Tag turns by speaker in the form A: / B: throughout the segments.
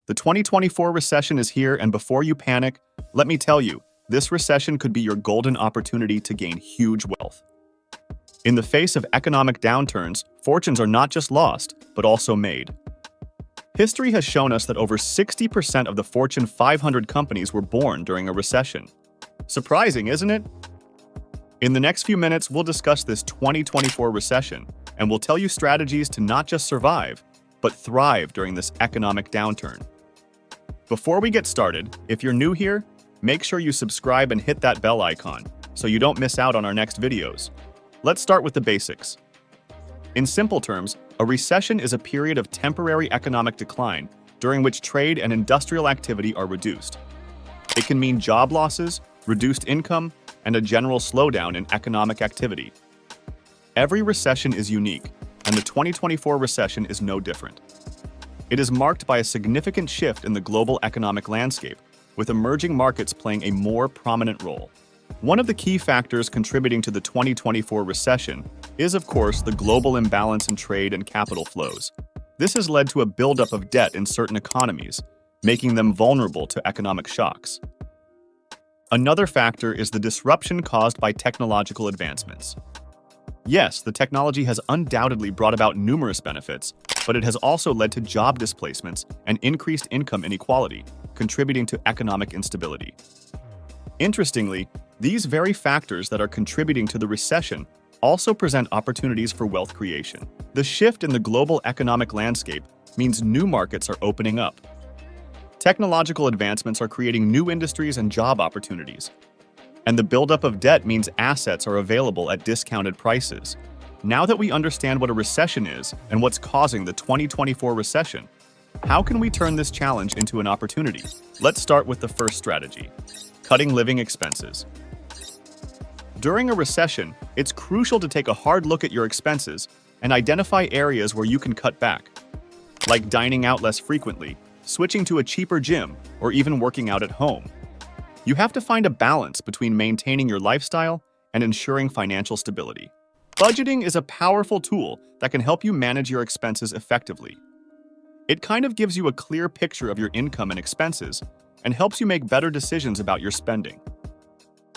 A: The 2024 recession is here, and before you panic, let me tell you, this recession could be your golden opportunity to gain huge wealth. In the face of economic downturns, fortunes are not just lost, but also made. History has shown us that over 60% of the Fortune 500 companies were born during a recession. Surprising, isn't it? In the next few minutes, we'll discuss this 2024 recession, and we'll tell you strategies to not just survive, but thrive during this economic downturn. Before we get started, if you're new here, make sure you subscribe and hit that bell icon so you don't miss out on our next videos. Let's start with the basics. In simple terms, a recession is a period of temporary economic decline during which trade and industrial activity are reduced. It can mean job losses, reduced income, and a general slowdown in economic activity. Every recession is unique, and the 2024 recession is no different. It is marked by a significant shift in the global economic landscape, with emerging markets playing a more prominent role. One of the key factors contributing to the 2024 recession is, of course, the global imbalance in trade and capital flows. This has led to a buildup of debt in certain economies, making them vulnerable to economic shocks. Another factor is the disruption caused by technological advancements. Yes, the technology has undoubtedly brought about numerous benefits, but it has also led to job displacements and increased income inequality, contributing to economic instability. Interestingly, these very factors that are contributing to the recession also present opportunities for wealth creation. The shift in the global economic landscape means new markets are opening up. Technological advancements are creating new industries and job opportunities. And the buildup of debt means assets are available at discounted prices. Now that we understand what a recession is and what's causing the 2024 recession, how can we turn this challenge into an opportunity? Let's start with the first strategy: cutting living expenses. During a recession, it's crucial to take a hard look at your expenses and identify areas where you can cut back, like dining out less frequently, switching to a cheaper gym, or even working out at home. You have to find a balance between maintaining your lifestyle and ensuring financial stability. Budgeting is a powerful tool that can help you manage your expenses effectively. It kind of gives you a clear picture of your income and expenses and helps you make better decisions about your spending.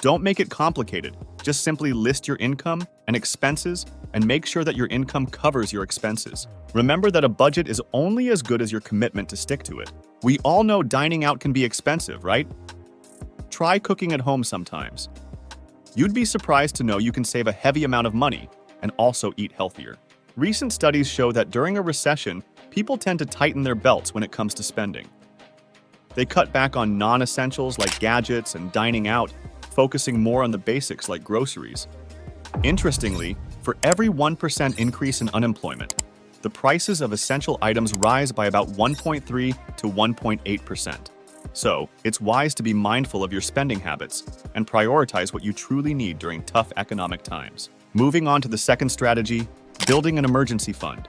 A: Don't make it complicated. Just simply list your income and expenses and make sure that your income covers your expenses. Remember that a budget is only as good as your commitment to stick to it. We all know dining out can be expensive, right? Try cooking at home sometimes. You'd be surprised to know you can save a heavy amount of money and also eat healthier. Recent studies show that during a recession, people tend to tighten their belts when it comes to spending. They cut back on non-essentials like gadgets and dining out, focusing more on the basics like groceries. Interestingly, for every 1% increase in unemployment, the prices of essential items rise by about 1.3 to 1.8%. So, it's wise to be mindful of your spending habits and prioritize what you truly need during tough economic times. Moving on to the second strategy, building an emergency fund.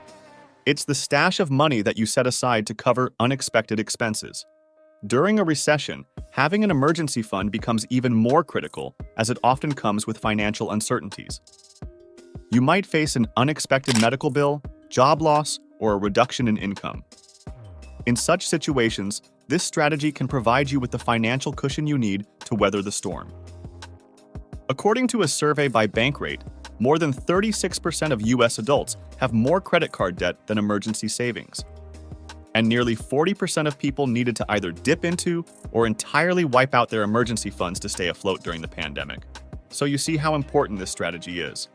A: It's the stash of money that you set aside to cover unexpected expenses. During a recession, having an emergency fund becomes even more critical as it often comes with financial uncertainties. You might face an unexpected medical bill, job loss, or a reduction in income. In such situations, this strategy can provide you with the financial cushion you need to weather the storm. According to a survey by Bankrate, more than 36% of U.S. adults have more credit card debt than emergency savings. And nearly 40% of people needed to either dip into or entirely wipe out their emergency funds to stay afloat during the pandemic. So you see how important this strategy is.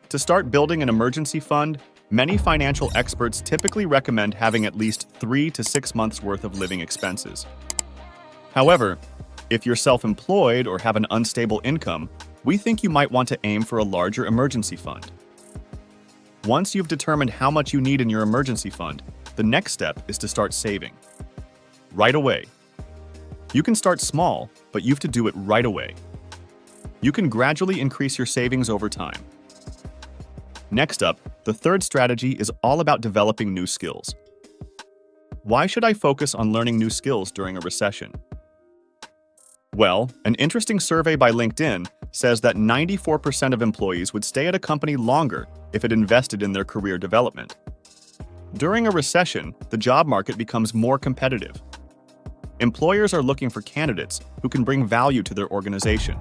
A: To start building an emergency fund, many financial experts typically recommend having at least 3 to 6 months' worth of living expenses. However, if you're self-employed or have an unstable income, we think you might want to aim for a larger emergency fund. Once you've determined how much you need in your emergency fund, the next step is to start saving. Right away. You can start small, but you have to do it right away. You can gradually increase your savings over time. Next up, the third strategy is all about developing new skills. Why should I focus on learning new skills during a recession? Well, an interesting survey by LinkedIn says that 94% of employees would stay at a company longer if it invested in their career development. During a recession, the job market becomes more competitive. Employers are looking for candidates who can bring value to their organization.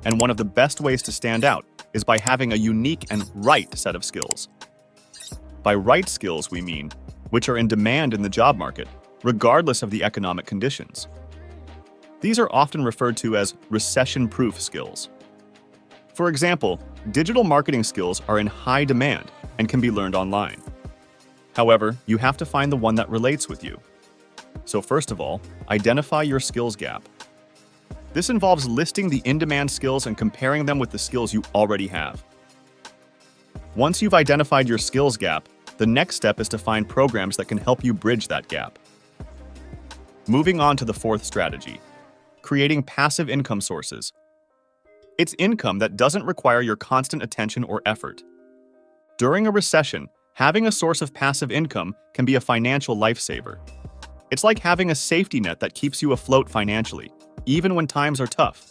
A: And one of the best ways to stand out is by having a unique and right set of skills. By right skills, we mean which are in demand in the job market, regardless of the economic conditions. These are often referred to as recession-proof skills. For example, digital marketing skills are in high demand and can be learned online. However, you have to find the one that relates with you. So first of all, identify your skills gap. This involves listing the in-demand skills and comparing them with the skills you already have. Once you've identified your skills gap, the next step is to find programs that can help you bridge that gap. Moving on to the fourth strategy, creating passive income sources. It's income that doesn't require your constant attention or effort. During a recession, having a source of passive income can be a financial lifesaver. It's like having a safety net that keeps you afloat financially, even when times are tough.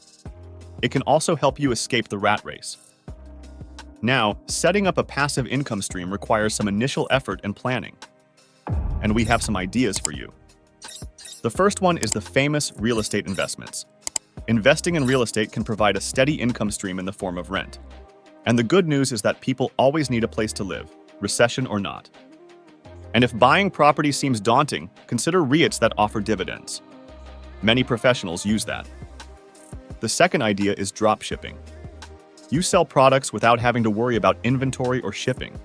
A: It can also help you escape the rat race. Now, setting up a passive income stream requires some initial effort and planning. And we have some ideas for you. The first one is the famous real estate investments. Investing in real estate can provide a steady income stream in the form of rent. And the good news is that people always need a place to live, recession or not. And if buying property seems daunting, consider REITs that offer dividends. Many professionals use that. The second idea is drop shipping. You sell products without having to worry about inventory or shipping.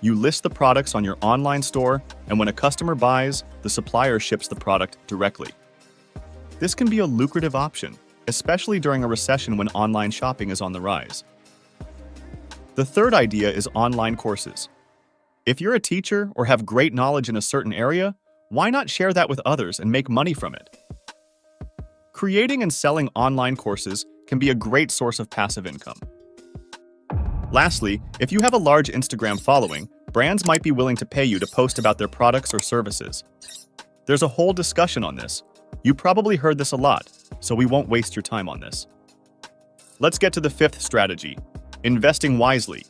A: You list the products on your online store, and when a customer buys, the supplier ships the product directly. This can be a lucrative option, especially during a recession when online shopping is on the rise. The third idea is online courses. If you're a teacher or have great knowledge in a certain area, why not share that with others and make money from it? Creating and selling online courses can be a great source of passive income. Lastly, if you have a large Instagram following, brands might be willing to pay you to post about their products or services. There's a whole discussion on this. You probably heard this a lot, so we won't waste your time on this. Let's get to the fifth strategy, investing wisely.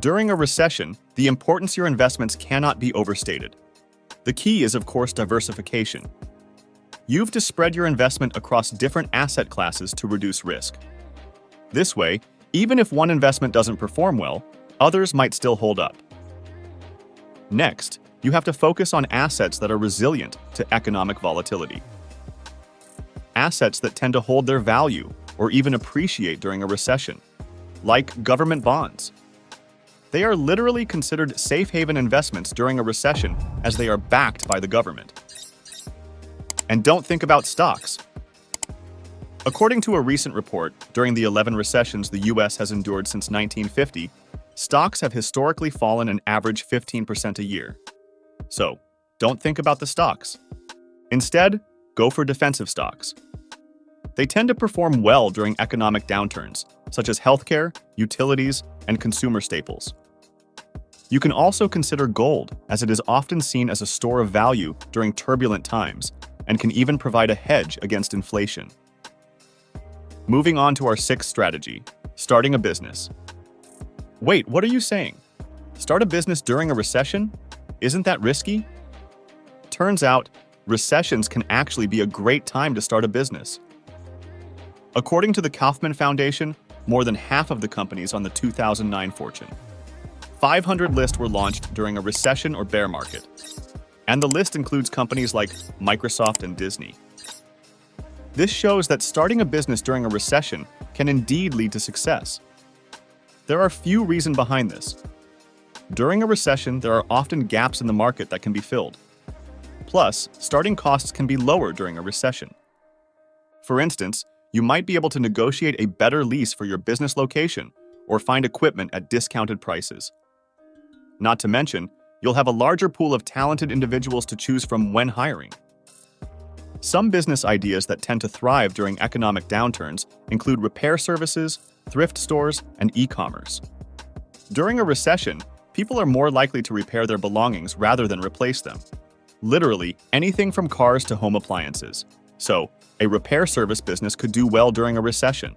A: During a recession, the importance of your investments cannot be overstated. The key is, of course, diversification. You've to spread your investment across different asset classes to reduce risk. This way, even if one investment doesn't perform well, others might still hold up. Next, you have to focus on assets that are resilient to economic volatility. Assets that tend to hold their value or even appreciate during a recession, like government bonds. They are literally considered safe haven investments during a recession as they are backed by the government. And don't think about stocks. According to a recent report, during the 11 recessions the US has endured since 1950, stocks have historically fallen an average 15% a year. So, don't think about the stocks. Instead, go for defensive stocks. They tend to perform well during economic downturns, such as healthcare, utilities, and consumer staples. You can also consider gold, as it is often seen as a store of value during turbulent times, and can even provide a hedge against inflation. Moving on to our sixth strategy, starting a business. Wait, what are you saying? Start a business during a recession? Isn't that risky? Turns out, recessions can actually be a great time to start a business. According to the Kaufman Foundation, more than half of the companies on the 2009 Fortune 500 list were launched during a recession or bear market. And the list includes companies like Microsoft and Disney. This shows that starting a business during a recession can indeed lead to success. There are few reasons behind this. During a recession, there are often gaps in the market that can be filled. Plus, starting costs can be lower during a recession. For instance, you might be able to negotiate a better lease for your business location or find equipment at discounted prices. Not to mention, you'll have a larger pool of talented individuals to choose from when hiring. Some business ideas that tend to thrive during economic downturns include repair services, thrift stores, and e-commerce. During a recession, people are more likely to repair their belongings rather than replace them. Literally, anything from cars to home appliances. So, a repair service business could do well during a recession.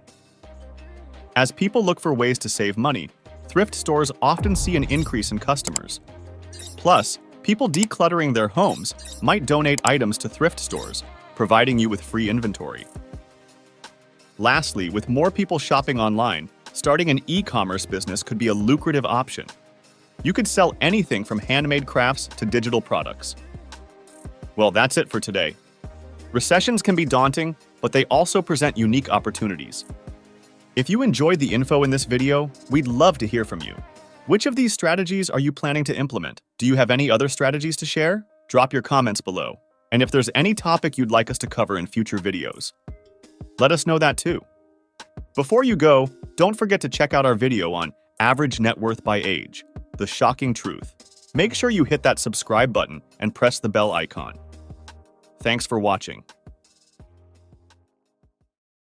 A: As people look for ways to save money, thrift stores often see an increase in customers. Plus, people decluttering their homes might donate items to thrift stores, providing you with free inventory. Lastly, with more people shopping online, starting an e-commerce business could be a lucrative option. You could sell anything from handmade crafts to digital products. Well, that's it for today. Recessions can be daunting, but they also present unique opportunities. If you enjoyed the info in this video, we'd love to hear from you. Which of these strategies are you planning to implement? Do you have any other strategies to share? Drop your comments below. And if there's any topic you'd like us to cover in future videos, let us know that too. Before you go, don't forget to check out our video on average net worth by age, the shocking truth. Make sure you hit that subscribe button and press the bell icon. Thanks for watching.